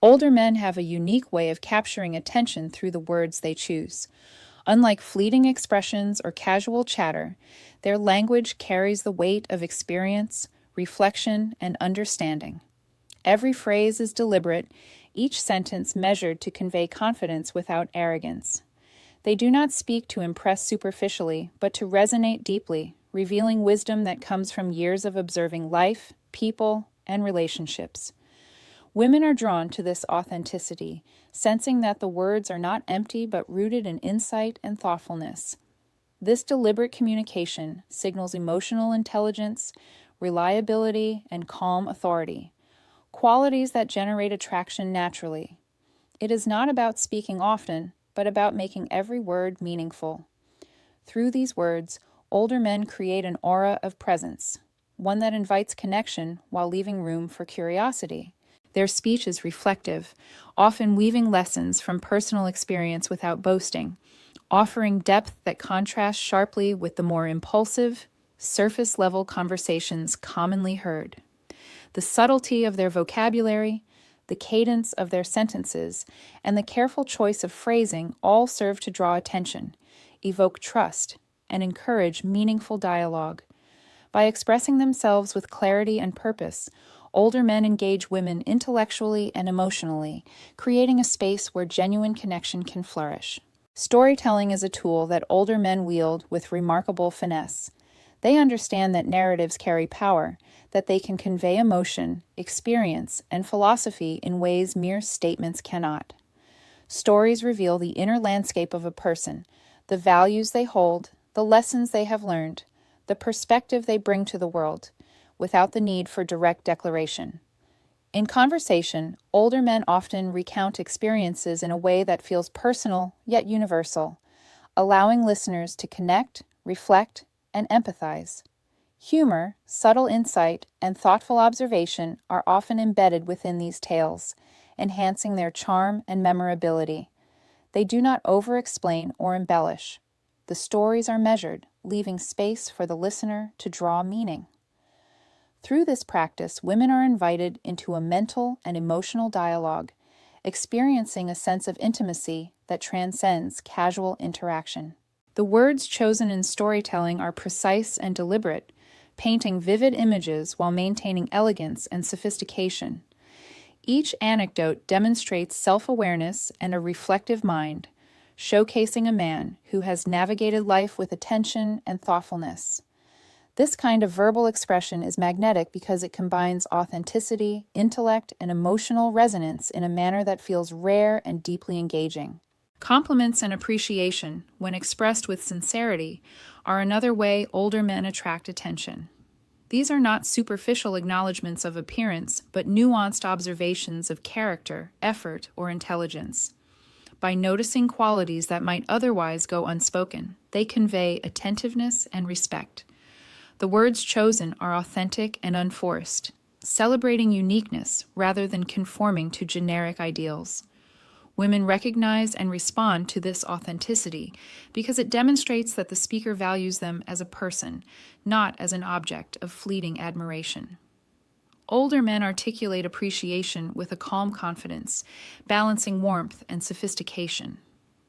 Older men have a unique way of capturing attention through the words they choose. Unlike fleeting expressions or casual chatter, their language carries the weight of experience, reflection, and understanding. Every phrase is deliberate, each sentence measured to convey confidence without arrogance. They do not speak to impress superficially, but to resonate deeply, revealing wisdom that comes from years of observing life, people, and relationships. Women are drawn to this authenticity, sensing that the words are not empty but rooted in insight and thoughtfulness. This deliberate communication signals emotional intelligence, reliability, and calm authority, qualities that generate attraction naturally. It is not about speaking often, but about making every word meaningful. Through these words, older men create an aura of presence, one that invites connection while leaving room for curiosity. Their speech is reflective, often weaving lessons from personal experience without boasting, offering depth that contrasts sharply with the more impulsive, surface-level conversations commonly heard. The subtlety of their vocabulary, the cadence of their sentences, and the careful choice of phrasing all serve to draw attention, evoke trust, and encourage meaningful dialogue. By expressing themselves with clarity and purpose, older men engage women intellectually and emotionally, creating a space where genuine connection can flourish. Storytelling is a tool that older men wield with remarkable finesse. They understand that narratives carry power, that they can convey emotion, experience, and philosophy in ways mere statements cannot. Stories reveal the inner landscape of a person, the values they hold, the lessons they have learned, the perspective they bring to the world, without the need for direct declaration. In conversation, older men often recount experiences in a way that feels personal yet universal, allowing listeners to connect, reflect, and empathize. Humor, subtle insight, and thoughtful observation are often embedded within these tales, enhancing their charm and memorability. They do not over-explain or embellish. The stories are measured, leaving space for the listener to draw meaning. Through this practice, women are invited into a mental and emotional dialogue, experiencing a sense of intimacy that transcends casual interaction. The words chosen in storytelling are precise and deliberate, painting vivid images while maintaining elegance and sophistication. Each anecdote demonstrates self-awareness and a reflective mind, showcasing a man who has navigated life with attention and thoughtfulness. This kind of verbal expression is magnetic because it combines authenticity, intellect, and emotional resonance in a manner that feels rare and deeply engaging. Compliments and appreciation, when expressed with sincerity, are another way older men attract attention. These are not superficial acknowledgments of appearance, but nuanced observations of character, effort, or intelligence. By noticing qualities that might otherwise go unspoken, they convey attentiveness and respect. The words chosen are authentic and unforced, celebrating uniqueness rather than conforming to generic ideals. Women recognize and respond to this authenticity because it demonstrates that the speaker values them as a person, not as an object of fleeting admiration. Older men articulate appreciation with a calm confidence, balancing warmth and sophistication.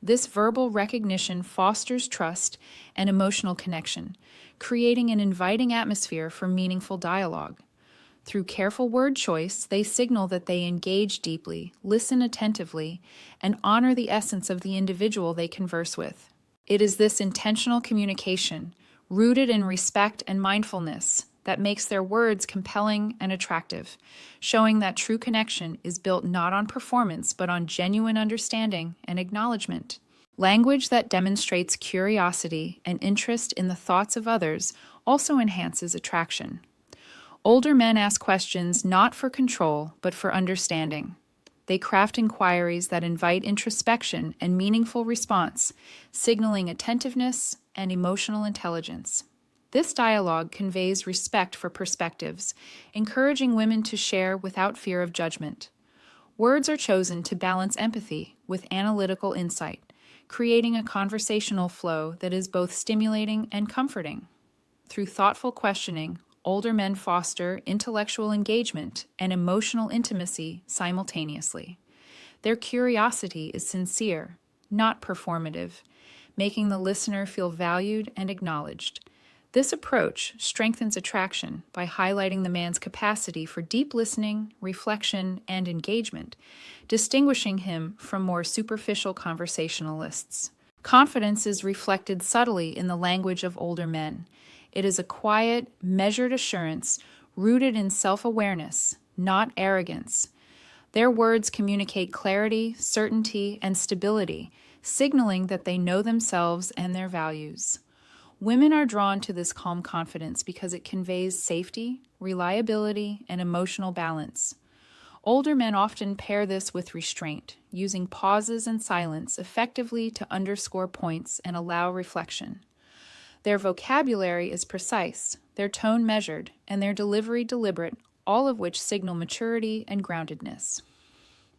This verbal recognition fosters trust and emotional connection, creating an inviting atmosphere for meaningful dialogue. Through careful word choice, they signal that they engage deeply, listen attentively, and honor the essence of the individual they converse with. It is this intentional communication, rooted in respect and mindfulness, that makes their words compelling and attractive, showing that true connection is built not on performance but on genuine understanding and acknowledgement. Language that demonstrates curiosity and interest in the thoughts of others also enhances attraction. Older men ask questions not for control but for understanding. They craft inquiries that invite introspection and meaningful response, signaling attentiveness and emotional intelligence. This dialogue conveys respect for perspectives, encouraging women to share without fear of judgment. Words are chosen to balance empathy with analytical insight, creating a conversational flow that is both stimulating and comforting. Through thoughtful questioning, older men foster intellectual engagement and emotional intimacy simultaneously. Their curiosity is sincere, not performative, making the listener feel valued and acknowledged. This approach strengthens attraction by highlighting the man's capacity for deep listening, reflection, and engagement, distinguishing him from more superficial conversationalists. Confidence is reflected subtly in the language of older men. It is a quiet, measured assurance rooted in self-awareness, not arrogance. Their words communicate clarity, certainty, and stability, signaling that they know themselves and their values. Women are drawn to this calm confidence because it conveys safety, reliability, and emotional balance. Older men often pair this with restraint, using pauses and silence effectively to underscore points and allow reflection. Their vocabulary is precise, their tone measured, and their delivery deliberate, all of which signal maturity and groundedness.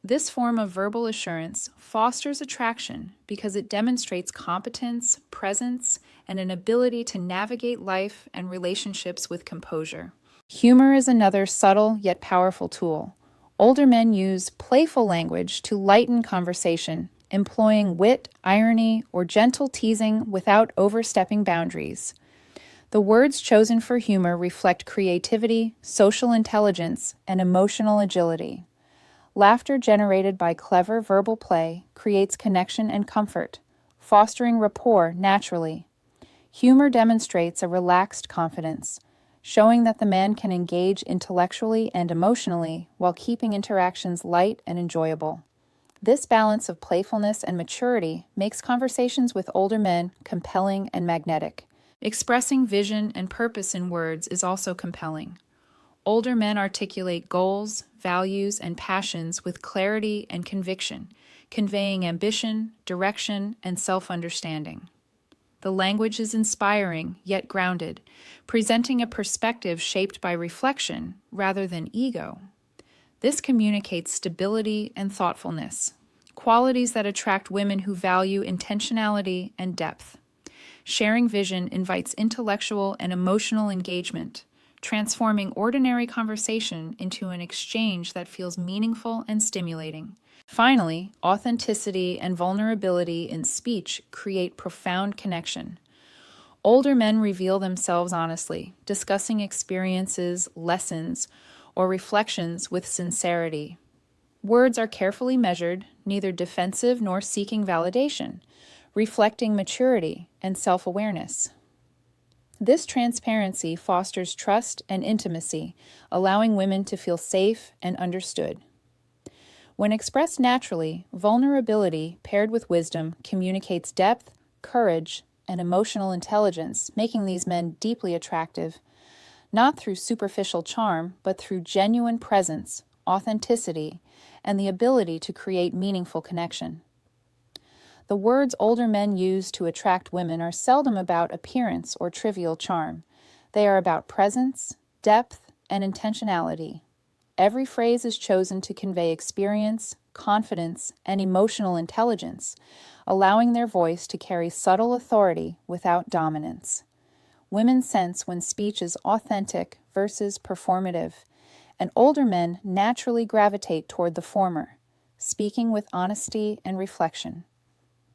This form of verbal assurance fosters attraction because it demonstrates competence, presence, and an ability to navigate life and relationships with composure. Humor is another subtle yet powerful tool. Older men use playful language to lighten conversation, employing wit, irony, or gentle teasing without overstepping boundaries. The words chosen for humor reflect creativity, social intelligence, and emotional agility. Laughter generated by clever verbal play creates connection and comfort, fostering rapport naturally. Humor demonstrates a relaxed confidence, showing that the man can engage intellectually and emotionally while keeping interactions light and enjoyable. This balance of playfulness and maturity makes conversations with older men compelling and magnetic. Expressing vision and purpose in words is also compelling. Older men articulate goals, values, and passions with clarity and conviction, conveying ambition, direction, and self-understanding. The language is inspiring, yet grounded, presenting a perspective shaped by reflection rather than ego. This communicates stability and thoughtfulness, qualities that attract women who value intentionality and depth. Sharing vision invites intellectual and emotional engagement, transforming ordinary conversation into an exchange that feels meaningful and stimulating. Finally, authenticity and vulnerability in speech create profound connection. Older men reveal themselves honestly, discussing experiences, lessons, or reflections with sincerity. Words are carefully measured, neither defensive nor seeking validation, reflecting maturity and self-awareness. This transparency fosters trust and intimacy, allowing women to feel safe and understood. When expressed naturally, vulnerability paired with wisdom communicates depth, courage, and emotional intelligence, making these men deeply attractive, not through superficial charm, but through genuine presence, authenticity, and the ability to create meaningful connection. The words older men use to attract women are seldom about appearance or trivial charm. They are about presence, depth, and intentionality. Every phrase is chosen to convey experience, confidence, and emotional intelligence, allowing their voice to carry subtle authority without dominance. Women sense when speech is authentic versus performative, and older men naturally gravitate toward the former, speaking with honesty and reflection.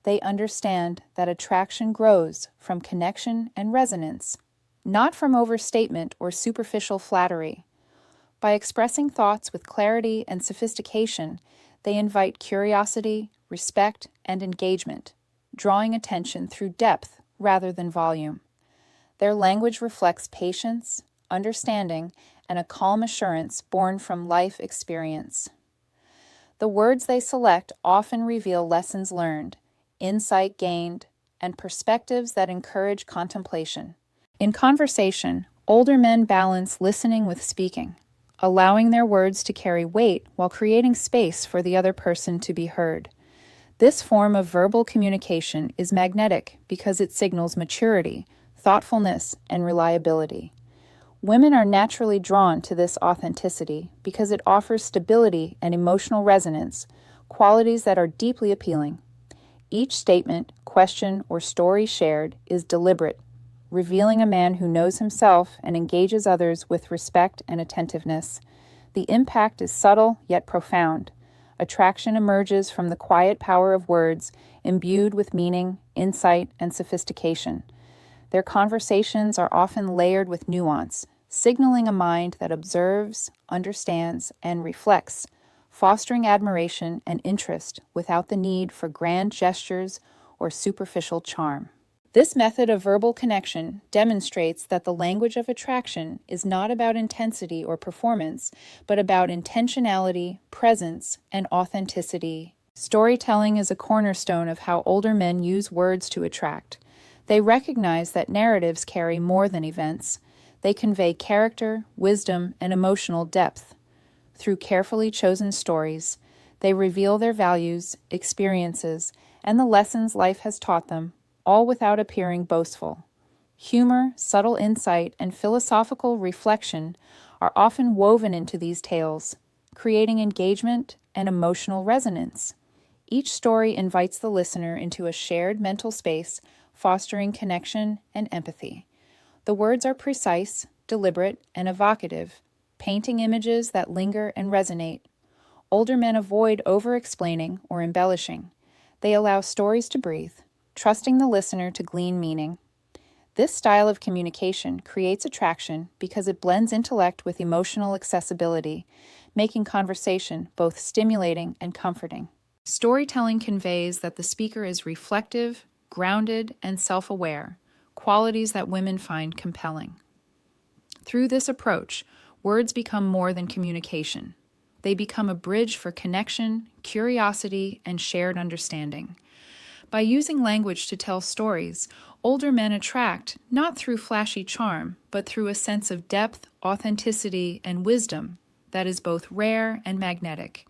They understand that attraction grows from connection and resonance, not from overstatement or superficial flattery. By expressing thoughts with clarity and sophistication, they invite curiosity, respect, and engagement, drawing attention through depth rather than volume. Their language reflects patience, understanding, and a calm assurance born from life experience. The words they select often reveal lessons learned, insight gained, and perspectives that encourage contemplation. In conversation, older men balance listening with speaking, allowing their words to carry weight while creating space for the other person to be heard. This form of verbal communication is magnetic because it signals maturity, thoughtfulness, and reliability. Women are naturally drawn to this authenticity because it offers stability and emotional resonance, qualities that are deeply appealing. Each statement, question, or story shared is deliberate, revealing a man who knows himself and engages others with respect and attentiveness. The impact is subtle yet profound. Attraction emerges from the quiet power of words, imbued with meaning, insight, and sophistication. Their conversations are often layered with nuance, signaling a mind that observes, understands, and reflects, fostering admiration and interest without the need for grand gestures or superficial charm. This method of verbal connection demonstrates that the language of attraction is not about intensity or performance, but about intentionality, presence, and authenticity. Storytelling is a cornerstone of how older men use words to attract. They recognize that narratives carry more than events. They convey character, wisdom, and emotional depth. Through carefully chosen stories, they reveal their values, experiences, and the lessons life has taught them, all without appearing boastful. Humor, subtle insight, and philosophical reflection are often woven into these tales, creating engagement and emotional resonance. Each story invites the listener into a shared mental space, fostering connection and empathy. The words are precise, deliberate, and evocative, painting images that linger and resonate. Older men avoid over-explaining or embellishing. They allow stories to breathe, trusting the listener to glean meaning. This style of communication creates attraction because it blends intellect with emotional accessibility, making conversation both stimulating and comforting. Storytelling conveys that the speaker is reflective, grounded, and self-aware, qualities that women find compelling. Through this approach, words become more than communication. They become a bridge for connection, curiosity, and shared understanding. By using language to tell stories, older men attract not through flashy charm, but through a sense of depth, authenticity, and wisdom that is both rare and magnetic.